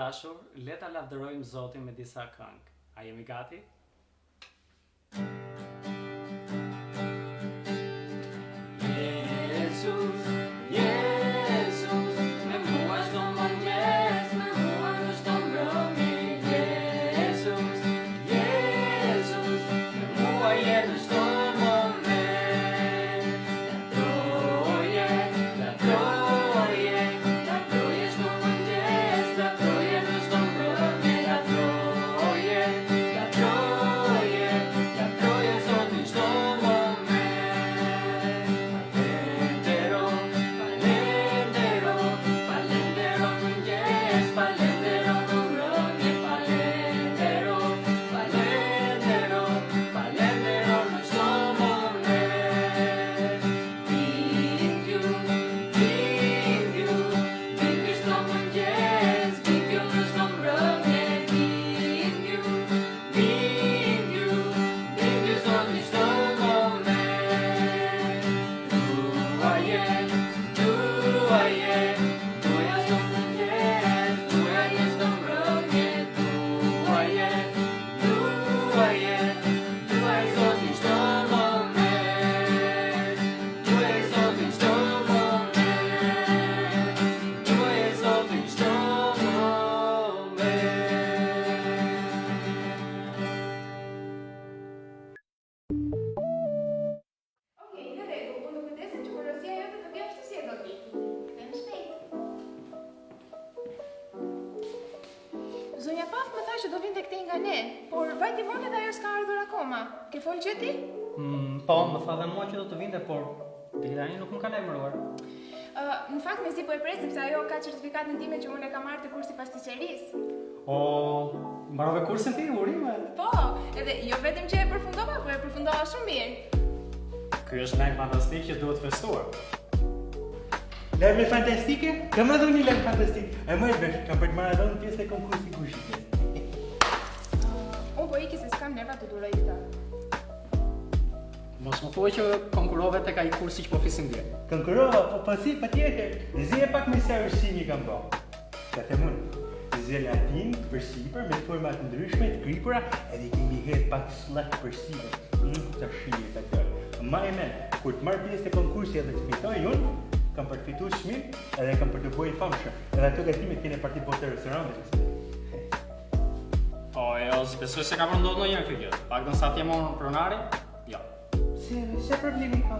dashur, le ta lavdërojmë Zotin me disa këngë. A jemi gati? Jesus, Jesus, me mua çdo mëngjes, me mua në çdo mbrëmje. Jesus, Jesus, me mua je në çdo moment. Lavdroje çdo mëngjes, lavdroje në çdo mbrëmje. Lavdroje Zotin çdo moment. Zonja Paf më tha që do vinte këtej nga ne, por vajti vonë dhe ajo s'ka ardhur akoma. Ke folë që ti? Po, më tha dhe mua që do të vinte, por deri tani nuk më ka lajmëruar. Në fakt mezi po e pres sepse ajo ka certifikatin time që unë e kam marrë te kursi pasticërisë. O, mbarove kursin ti, urime? Po, edhe jo vetëm që e përfundova, por e përfundova shumë mirë. Ky është lajm fantastik që duhet festuar. Lajme fantastike? Kam edhe një lajm fantastik. E më e vesh, kam për të marrë dhënë pjesë e konkursit kushite. Unë po iki se s'kam nerva të duroj këta. Mos më thuaj që konkurove tek ai kursi që po flisim dje. Konkurova, po si, patjetër. Zi e pak me sa ushqimi kam bë. Ka them unë. Zi latin për sipër me forma të ndryshme të kripura, edhe kemi hedh pak slak për sipër. Ta shihet atë. Ma e men, kur të marr pjesë te konkursi edhe të fitoj unë, kam për të fituar çmim edhe kam për të bëjë famshëm. Edhe ato gatimet kene parti botë restorantit. Po, jo, besoj se ka përndodhur ndonjëherë kjo gjë. Paktën sa të jem unë pronari, jo. Se problemi ka?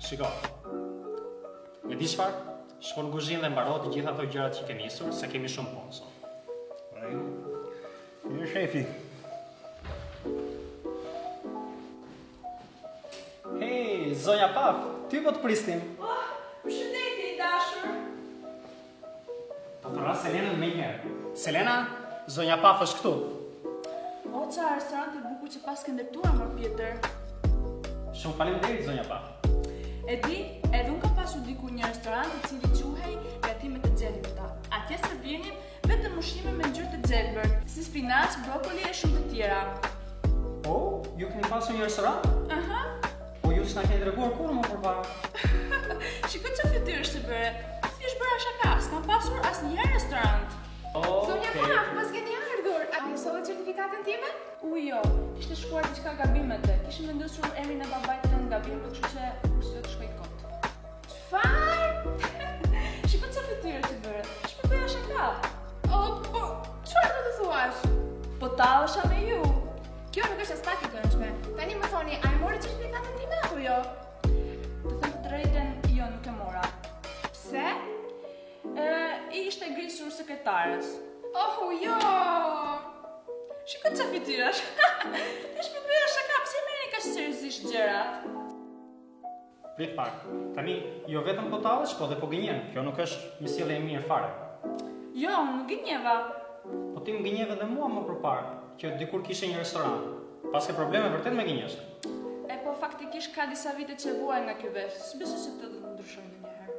Shiko. Me di çfarë? Shko në kuzhinë dhe mbaro të gjitha ato gjërat që ke nisur, se kemi shumë punë sot. Jo shefi. Hey, zonja Paf, ty po të prisnim. Përshëndetje i dashur. Po të rra Selenën me njëherë. Selena, zonja Paf është këtu. O, qa restoranti bukur që pas ke ndërtuar, mor Pjetër. Shumë faleminderit, zonja Paf. E di, edhe unë ka pasur diku një restorant i cili quhej Gatimet të Gjelbërta. Atje servinin vetëm ushqime me ngjyrë të gjelbër, si spinaç, brokoli e shumë të tjera. O, ju keni pasur një restorant? Aha. Po ju s'na keni treguar kur më përpara. Shiko që fytyrë është të bëre. Thjesht bëra shaka, s'kam pasur asnjëherë restorant. Zonja Paf, pas keni ardhur. A ke solli certifikatin time? Jo, ishte shkruar diçka gabim atë. Kishim vendosur emrin e babait të në gabim, por kështu që do të shkoj kot. Çfarë? Shiko çfarë fytyrë të bëre. Shpo bëra shaka. O, po, çfarë do të thuash? Po tallesha me ju. Kjo nuk është as pak e këndshme. Tani më thoni, a e mori certifikatin time apo jo? Të them të drejtën, jo, nuk e mora. Pse? Ishte grisur sekretarës. Oh, jo! Shiko qa fytyrash. Ishte më bëja shaka, pse merrni kaq seriozisht gjërat? Prit pak. Tani, jo vetëm po tallesh, po dhe po gënjen. Kjo nuk është një sjellje e mirë fare. Jo, unë nuk gënjeva. Po ti më gënjeve dhe mua më përpara, që dikur kishe një restorant. Pas ke probleme vërtet me gënjesht. E po faktikisht ka disa vite që vuaj nga ky vesh. S'besoj se të ndryshoj ndonjëherë.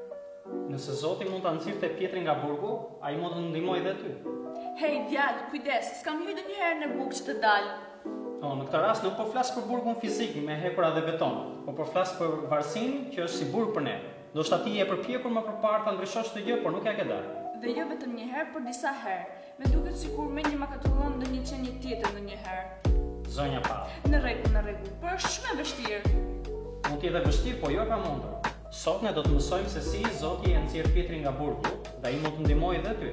Nëse Zoti mund ta nxirrte Pietrin nga burgu, ai mund të ndihmojë edhe ty. Hej, djalë, kujdes, s'kam hyrë ndonjëherë në burg që të dal. Po, në këtë rast nuk po flas për burgun fizik me hekura dhe beton, po po flas për varësinë që është si burg për ne. Ndoshta ti je përpjekur më përpara ta ndryshosh këtë gjë, por nuk ja ke dalë. Dhe jo vetëm një herë, por disa herë. Me duket sikur mendja ma katëllon ndonjë qenie tjetër ndonjëherë. Zonja Pau. Në rregull, por është shumë e vështirë. Mund t'jetë e vështirë, po jo e pamundur. Sot ne do të mësojmë se si Zoti e nxjerr Pietrin nga burgu dhe ai mund të ndihmojë edhe ty.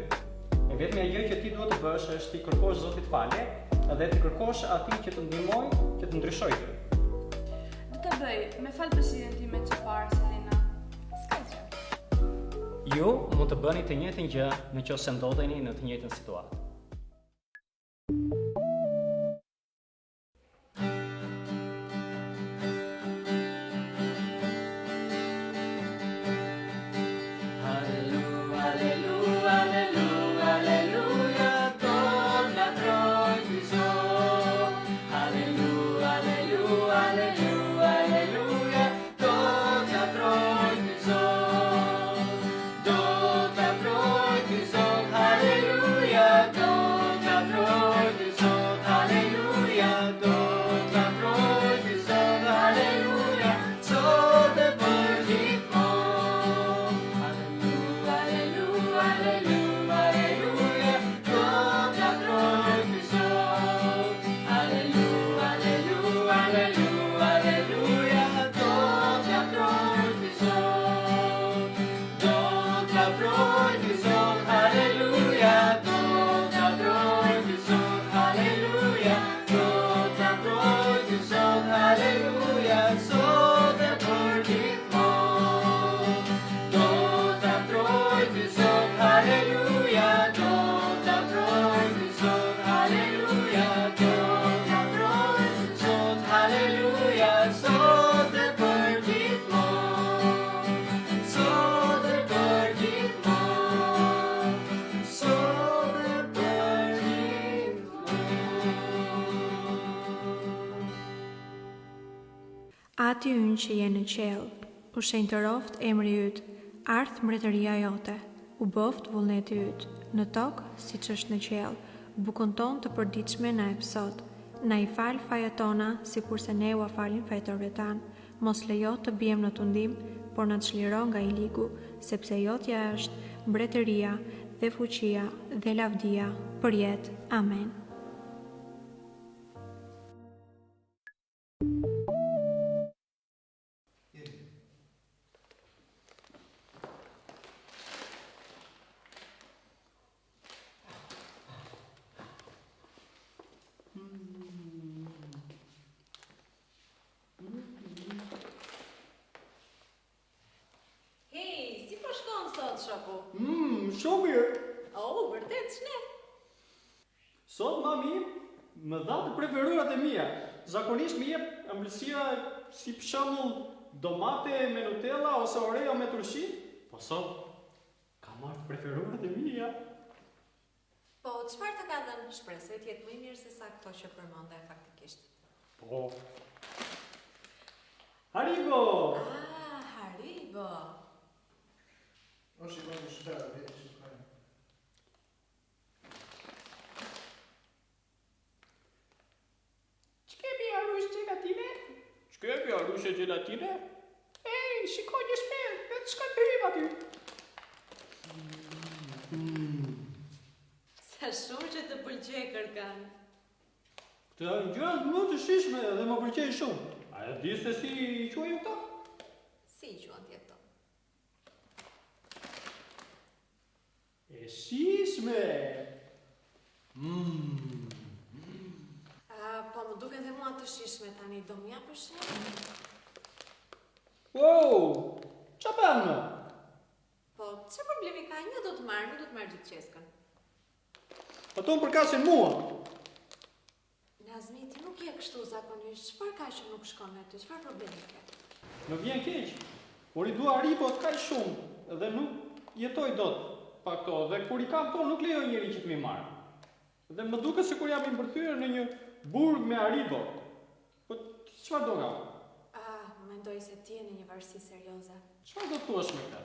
E vetmja gjë që ti duhet të bësh është ti kërkosh Zotit falje dhe të kërkosh atij që të ndihmojë, që të ndryshojë ty. Do ta bëj, me fal besimit time që parë, Selina. S'ka gjë. Ju mund të bëni të njëjtën gjë nëse ndodheni në të njëjtën situatë. Ati ynë që je në qelë, u shenjtëroft emri yt, ardh mbretëria jote, u boft vullneti yt, në tokë siç është në qelë, bukën tonë të përditshme na jep sot, na i fal fajat tona sikurse ne ua falim fajtorëve tan, mos lejo të bijem në tundim, por na çliro nga i ligu, sepse jotja është mbretëria dhe fuqia dhe lavdia përjetë. Amen. Shoku. Shumë mirë. Oh, vërtet shne. Sot mami më dha të preferuarat e mia. Zakonisht më jep ëmbëlsira si për shembull domate me Nutella ose Oreo me turshi. Po sot kam marrë preferuarat e mia. Po, çfarë të ka dhënë? Shpresoj të jetë më i mirë se sa këto që përmenda faktikisht. Po. Haribo. Ah, Haribo. Oshi bani shpera, vjetë që shpera. Ç'kemi arush gjelatine? Ç'kemi arush gjelatine? Ej, shikoj një shpel, dhe të shkoj përim aty. Sa shumë që të pëlqej kërkan. Këtë gjërat më të shishme dhe më pëlqej shumë. A e di se si i quajnë këta? Si i quan tjeto? E shishme! Po më duken dhe mua të shishme tani, do m'ja përshem? Wow! Qa përnë në? Po, që problemi ka një do të marrë, një do të marrë gjithë qeskën. Ato më përkasin mua. Nazmi, ti nuk je kështu zakonisht, çfarë ka që nuk shkon me ty, çfarë problemi ke? Më vjen keq, por i dua ripot kaq shumë dhe nuk jetoj dot pa këto, dhe kur i kam këto nuk lejoj njëri që të mi marrë. Dhe më duket sikur jam i mbërthyer në një burg me Haribo. Po çfarë do nga? Mendoj se ti je në një varësi serioze. Çfarë do thuash me këtë?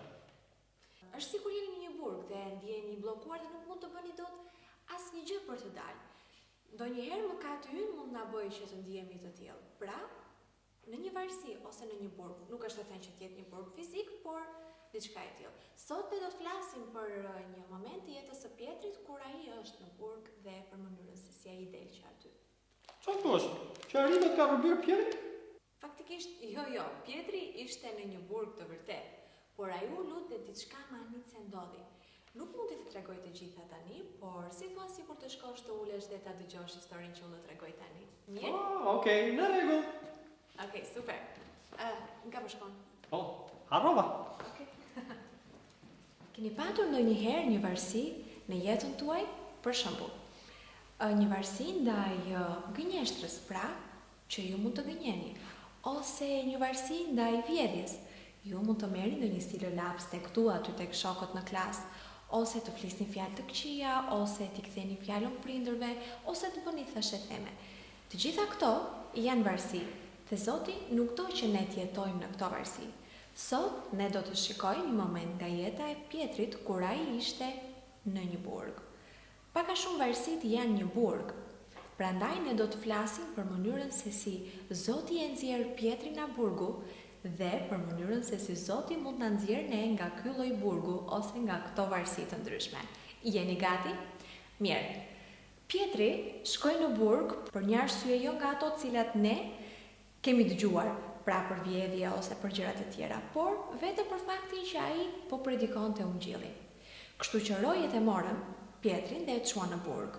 Është sikur jeni në një burg dhe ndjeheni i bllokuar dhe nuk mund të bëni dot asnjë gjë për të dalë. Ndonjëherë mëkati ynë mund na bëjë që të ndihemi të tillë. Pra, në një varësi ose në një burg. Nuk është të thënë që tjetë një burg fizik, por diçka e tillë. Sot ne do të flasim për një moment të jetës së Pjetrit kur ai është në burg dhe për mënyrën se si ai del që aty. Çfarë thua? Që arritët ka përbyer Pjetri? Faktikisht, jo, Pjetri ishte në një burg të vërtet, por ai u lut dhe diçka manitse ndodhi. Nuk mund të tregoj të gjitha tani, por si thua sikur të shkosh të ulesh dhe ta dëgjosh historinë që unë do t'tregoj tani. Mirë? Okej, në rregull. Okej, super. Nga po shkon? Harrova. Keni patur ndonjëherë një varësi në jetën tuaj? Për shembull, një varësi ndaj gënjeshtrës, pra, që ju mund të gënjeni, ose një varësi ndaj vjedhjes. Ju mund të merrni ndonjë stilë laps tek tu aty tek shokët në klasë, ose të flisni fjalë të këqija, ose t'i ktheni fjalën prindërve, ose të bëni thashë theme. Të gjitha këto janë varësi, dhe Zoti nuk do që ne të jetojmë në këto varësi. Sot ne do të shikojmë një moment nga jeta e Pjetrit kur ai ishte në një burg. Pak a shumë varësit janë një burg. Prandaj ne do të flasim për mënyrën se si Zoti e nxjerr Pjetrin nga burgu dhe për mënyrën se si Zoti mund na nxjerrë ne nga ky lloj burgu ose nga këto varësi të ndryshme. Jeni gati? Mirë. Pjetri shkoi në burg për një arsye jo nga ato të cilat ne kemi dëgjuar, pra për vjedhje ose për gjërat e tjera, por vetëm për faktin që ai po predikonte ungjillin. Kështu që rojet e morën Pjetrin dhe e çuan në burg.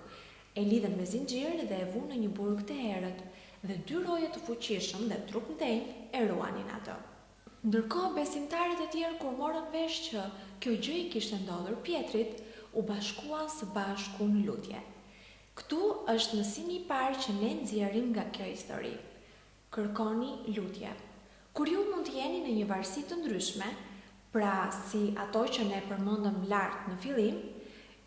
E lidhen me zinxhir dhe e vunë në një burg të errët, dhe 2 roje të fuqishëm dhe trup ndenj e ruanin atë. Ndërkohë besimtarët e tjerë kur morën vesh që kjo gjë i kishte ndodhur Pjetrit, u bashkuan së bashku në lutje. Këtu është mësimi i parë që ne nxjerrim nga kjo histori. Kërkoni lutje. Kur ju mund të jeni në një varësi të ndryshme, pra si ato që ne përmendëm lart në fillim,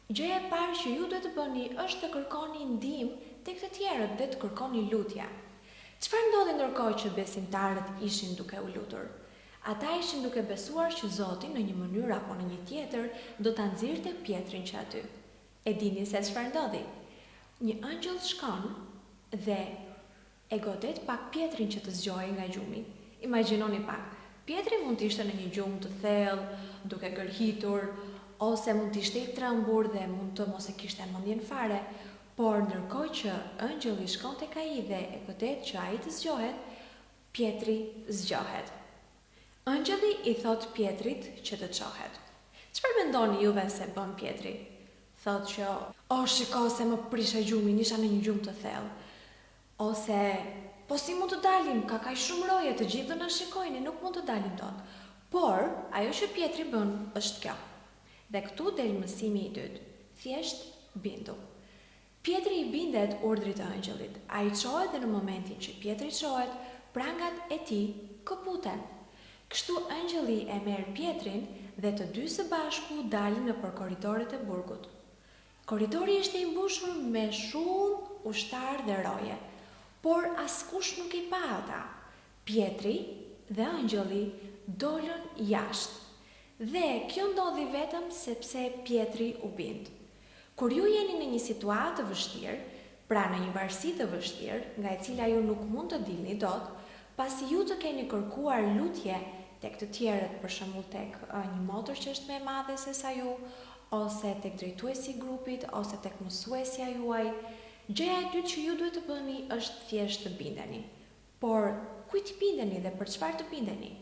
gjëja e parë që ju duhet të bëni është të kërkoni ndihmë tek të tjerët dhe të kërkoni lutje. Çfarë ndodhi ndërkohë që besimtarët ishin duke u lutur? Ata ishin duke besuar që Zoti në një mënyrë apo në një tjetër do ta nxirrte Pjetrin që aty. E dini se çfarë ndodhi? Një angjëll shkon dhe e godet pak Pjetrin që të zgjohej nga gjumi. Imagjinoni pak, Pjetri mund të ishte në një gjumë të thellë, duke gërhitur, ose mund të ishte i trembur dhe mund të mos e kishte mendjen fare, por ndërkohë që angjëlli shkon tek ai dhe e godet që ai të zgjohet, Pjetri zgjohet. Angjëlli i thot Pjetrit që të çohet. Çfarë mendoni juve se bën Pjetri? Thot që, shiko se më prisha gjumin, isha në një gjumë të thellë. Ose, po si mund të dalim, ka kaq shumë roje, të gjithë do na shikojnë, nuk mund të dalim dot. Por, ajo që Pjetri bën është kjo. Dhe këtu del mësimi i dytë. Thjesht bindu. Pjetri i bindet urdhrit të angjëllit. Ai çohet dhe në momentin që Pjetri çohet, prangat e tij këputen. Kështu angjëlli e merr Pjetrin dhe të dy së bashku dalin nëpër korridoret e burgut. Korridori ishte i mbushur me shumë ushtar dhe roje, por askush nuk i pa ata. Pjetri dhe angjëlli dolën jashtë. Dhe kjo ndodhi vetëm sepse Pjetri u bind. Kur ju jeni në një situatë të vështirë, pra në një varësi të vështirë, nga e cila ju nuk mund të dilni dot, pasi ju të keni kërkuar lutje tek të tjerët, për shembull tek një motër që është më e madhe se sa ju, ose tek drejtuesi i grupit, ose tek mësuesja juaj, gjëja e dytë që ju duhet të bëni është thjesht të bindeni. Por kujt të bindeni dhe për çfarë të bindeni?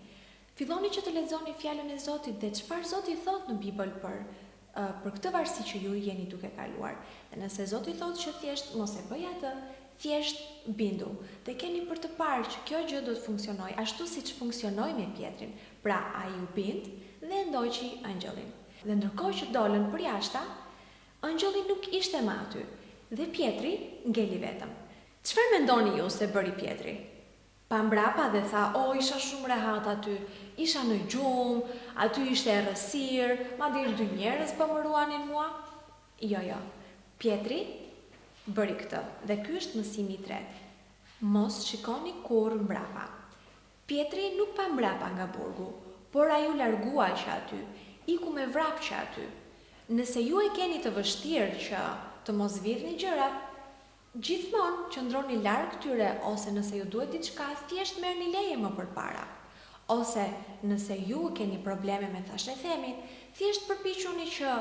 Filloni që të lexoni fjalën e Zotit dhe çfarë Zoti thot në Bibël për këtë varësi që ju jeni duke kaluar. Dhe nëse Zoti thot që thjesht mos e bëj atë, thjesht bindu. Dhe keni për të parë që kjo gjë do të funksionojë ashtu siç funksionoi me Pjetrin. Pra ai u bind dhe ndoqi angjëllin. Dhe ndërkohë që dolën për jashta, angjëlli nuk ishte më aty. Dhe Pjetri ngeli vetëm. Çfarë mendoni ju se bëri Pjetri? Pa mbrapa dhe tha, isha shumë rehat aty, isha në gjumë, aty ishte errësirë, madje 2 njerëz po më ruanin mua. Jo. Pjetri bëri këtë, dhe ky është mësimi i tretë. Mos shikoni kurrë mbrapa. Pjetri nuk pa mbrapa nga burgu, por ai u largua që aty, iku me vrap që aty. Nëse ju e keni të vështirë që të mos vidhni gjërat, Gjithmonë qëndroni larg këtyre, ose nëse ju duhet diçka, thjesht merrni leje më përpara. Ose nëse ju keni probleme me thashë themi, thjesht përpiquni që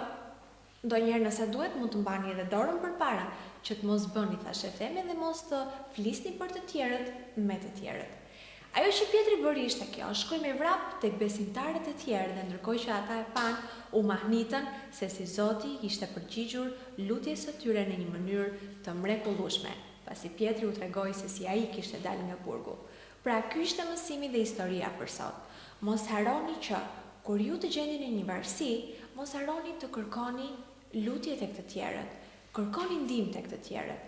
ndonjëherë nëse duhet mund të mbani edhe dorën përpara, që të mos bëni thashë themi dhe mos të flisni për të tjerët me të tjerët. Ajo që Pietri bëri ishte kjo, shkoi me vrap tek besimtarët e tjerë dhe ndërkohë që ata e panë, u mahnitën se si Zoti ishte përgjigjur lutjes së tyre në një mënyrë të mrekullueshme, pasi Pietri u tregoi se si ai kishte dalë nga burgu. Pra ky ishte mësimi dhe historia për sot. Mos harroni që kur ju të gjeni në një varësi, mos harroni të kërkoni lutje tek të tjerët, kërkoni ndihmë tek të tjerët.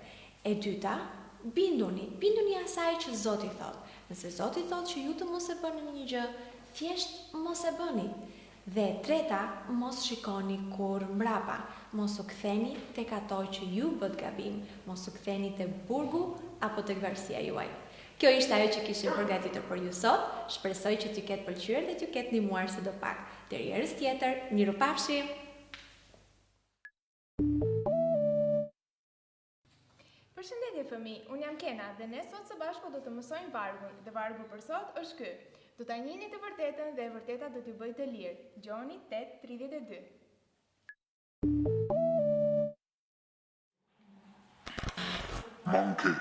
E dyta, binduni asaj që Zoti thotë. Nëse Zoti thotë që ju të mos e bëni një gjë, thjesht mos e bëni. Dhe e treta, mos shikoni kur mbrapa, mos u ktheni tek ato që ju bët gabim, mos u ktheni te burgu apo tek varësia juaj. Kjo ishte ajo që kishim përgatitur për ju sot. Shpresoj që t'ju ketë pëlqyer dhe t'ju ketë ndihmuar sidopak. Deri herës tjetër, mirupafshim. Përshëndetje fëmijë, unë jam Kena dhe ne sot së bashku do të mësojmë vargun dhe vargu për sot është ky. Do ta njihni të vërtetën dhe e vërteta do t'ju bëjë të lirë. Gjoni 8:32. Monkey.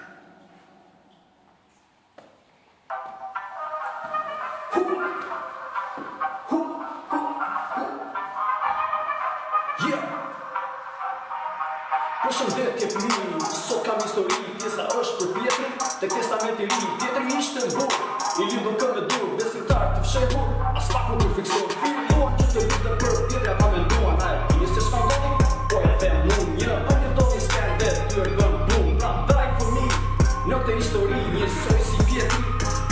Përshëndetje fëmijë, sot kam histori, pjesa është për Pietrin, tek testamenti i ri. Pietri ishte në burg, i lidhur kë me dur, besimtar të fshehur, as pak nuk u fiksoi. Filluan që të lidhte për Pietri, ata menduan ai, nëse s'fondoni, po ja them unë, një përjetoni skandë, ty bën bum. Prandaj fëmijë, në këtë histori njësoj si Pietri,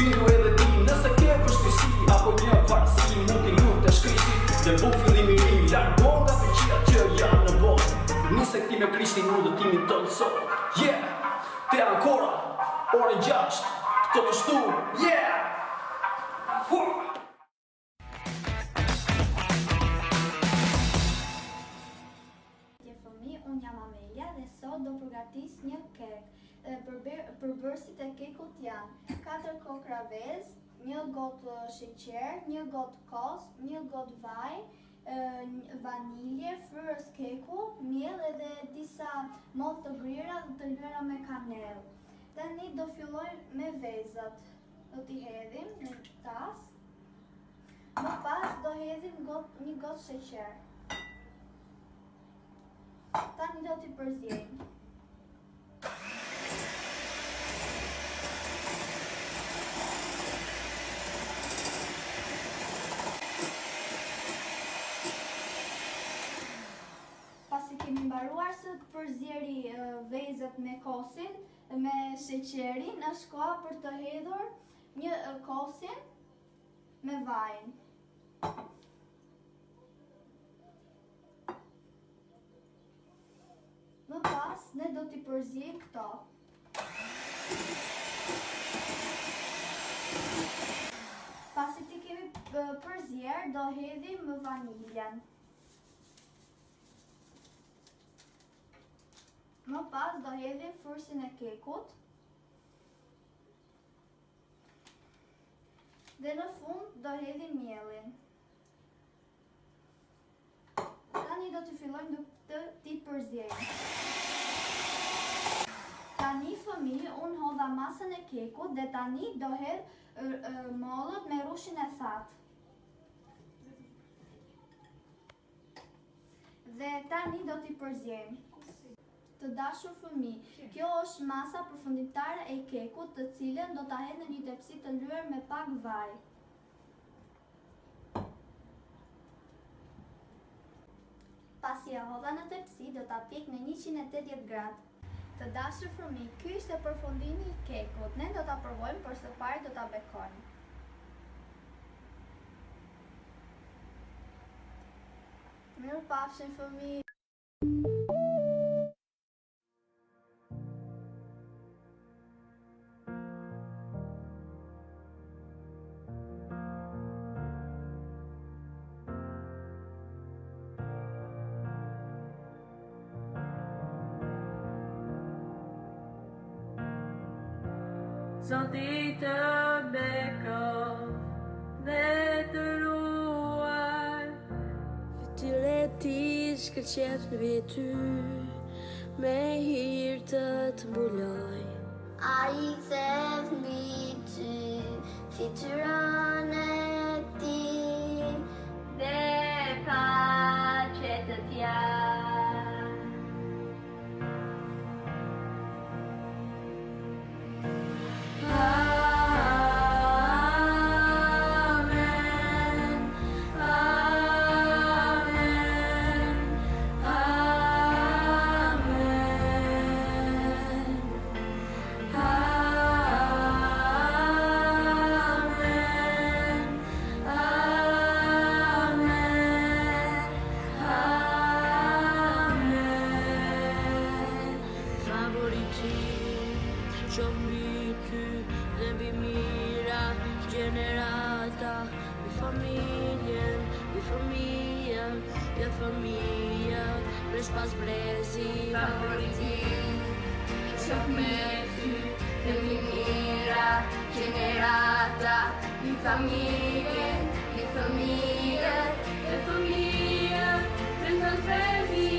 bindu edhe ti, nëse ke vështirësi apo një varësi, mund t'i lutesh Krishtit, dhe bu fillim i ri, largo nga fuqiat që janë në botë. Nisë këti me Krishtin në udhëtimin tënë sot. Yeah, te ancora, ore 6, të të shtu, yeah! Fëmijë, unë jam Amelia dhe sot do përgatis një kek. Përbërësit e kekut janë 4 kokra vezë, 1 gotë sheqer, 1 gotë kos, 1 gotë vaj, vanilje, fryrës keku, miell edhe disa mollë të grira dhe të lëra me kanellë. Tani do filloj me vezët. Do t'i hedhim në tas. Më pas do hedhim një gotë sheqer. Tani do t'i përzjejmë. Kemi mbaruar së të përzjeri vezët me kosin, me sheqerin, është koha për të hedhur një kosin me vajin. Më pas, ne do t'i përzjejmë këto. Pasi t'i kemi përzjer, do hedhim vaniljen. Më pas do hedhim fryrsin e kekut. Dhe në fund do hedhim miellin. Tani do të fillojmë t'i përzjejmë. Tani fëmijë, unë hodha masën e kekut dhe tani do hedh mollët me rushin e thatë. Dhe tani do t'i përzjejmë. Të dashur fëmijë, kjo është masa përfundimtare e kekut, të cilën do ta hedh në një tepsi të lyer me pak vaj. Pasi e hodha në tepsi, do ta pjek në 180 gradë. Të dashur fëmijë, ky ishte përfundimi i kekut. Ne do ta provojmë, por së pari do ta bekojmë. Mirupafshim fëmijë. Zoti të bekov dhe të ruaj. Fytyre ti shkëlqet mbi ty, me hir të mbuloj. A i thef mbi ty, fytyrën e ti, dhe paqe të tja. Që mbi ty dhe mbi mira gjenerata, mbi familjen, mbi fëmijën, dhe fëmija, pres pas brezi, favoritin. Që me ty dhe mbi mira gjenerata, mbi familjen, mbi fëmijën, dhe fëmija, pres pas brezi,